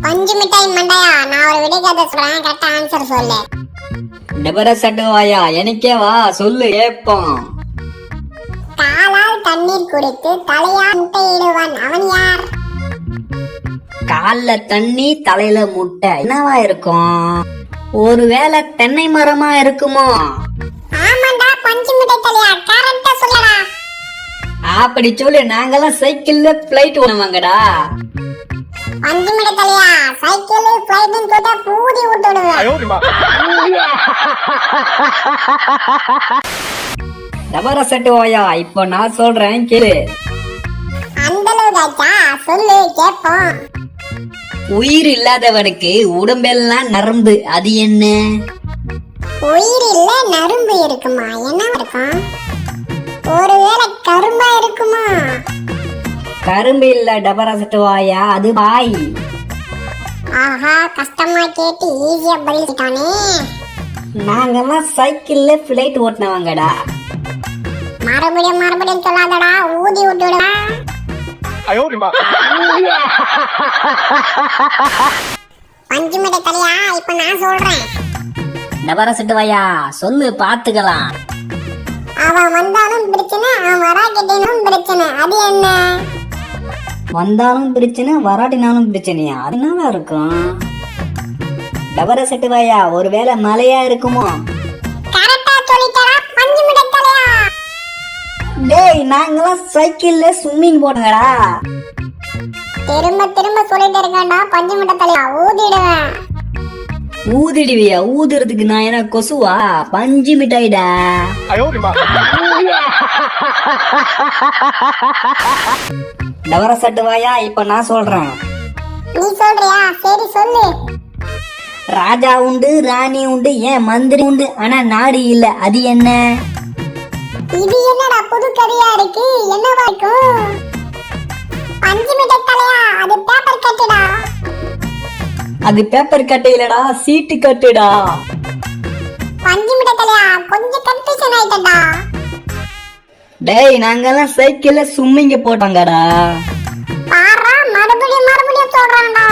பஞ்சு மிட்டாய் மண்டையா, நான் ஒரு விடைக்கதை சொல்றேன், கரெக்டா ஆன்சர் சொல்லு. டபர சட்டுவாயா, எனக்கே வா, சொல்லு கேப்போம். காலால் தண்ணீர் குடித்து தலையால் முட்டையிடுவான், அவன் யார்? கால்ல தண்ணி தலையில முட்டை, என்னவா இருக்கும்? ஒருவேளை தென்னை மரமா இருக்குமோ? ஆமாண்டா, பஞ்சு மிட்டாய் தலையா, கரெக்டா சொல்லடா. அப்படி சொல்லு, நாங்கெல்லாம் சைக்கிள்ல பிளைட் ஓடுவாங்கடா. பஞ்சு மிட்டாய் தலையா, சைக்கிள் பிளைட்னு கூட பூதி விட்டுடுவேன். டபர சட்டுவாயா, இப்போ நான் சொல்றேன் கேளு. அந்த அளவுதாச்சா, சொல்லு கேப்போம். உயிர் இல்லாதவனுக்கு உடம்பெல்லாம் நரம்பு, அது என்ன? உயிர் இல்ல நரம்பு இருக்குமா? என்ன இருக்கும்? ஒருவேளை கரும்பா இருக்குமா? கரும்பு இல்ல டபர சட்டுவாயா, அது பாய். ஆஹா, கஷ்டமா கேட்டு ஈஸியா பதில்ட்டானே. நாங்கெல்லாம் சைக்கிள்ல பிளைட் ஓட்டினவங்கடா. மறுபடியும் சொல்லாதடா, ஊதி விட்டுடா. பஞ்சு மிட்டாய் தலையா, இப்ப நான் சொல்றேன். டபர சட்டுவாயா, சொல்லு பாத்துக்கலாம். அவன் வந்தாலும் பிரச்சனை, அவன் வராக்கிட்டாலும் பிரச்சனை, அது என்ன? வந்தாலும் பிரச்சனை, வராட்டினாலும் பிரச்சனையா? அது என்னவா இருக்கும்? டபர சட்டுவாயா, ஒருவேளை மழையா இருக்குமோ? கரெக்டா சொல்லிட்டடா, பஞ்சு மிட்டாய் தலையா. டேய், நாங்கெல்லாம் சைக்கிள்ல ஸ்விம்மிங் போனங்கடா. திரும்ப சொல்லிட்டு இருக்கேன்டா, பஞ்சு மிட்டாய் தலையா, ஊதிடுவேன். ஊதிடுவியா? ஊதுறதுக்கு நான் என்ன கொசுவா? பஞ்சு மிட்டாய்டா. டபர சட்டுவாயா, இப்ப நான் சொல்றேன். நீ சொல்றியா? சரி சொல்லு. ராஜா உண்டு, ராணி உண்டு, ஏன் மந்திரி உண்டு, ஆனா நாடு இல்ல, அது என்ன? இது என்னடா புது கதையா இருக்கு? என்னவா இருக்கும்? பஞ்சு மிட்டாய் தலையா, அது பேப்பர் கட்டுடா. அது பேப்பர் கட்டு இல்லடா, சீட்டு கட்டுடா. பஞ்சு மிட்டாய் தலையா, கொஞ்சம் கன்ஃபியூஷன் ஆயிட்டடா. டேய், நாங்கெல்லாம் சைக்கிள்ல ஸ்விம்மிங் போட்டாங்கடா. பாரா, மறுபடியும் சொல்றான்டா.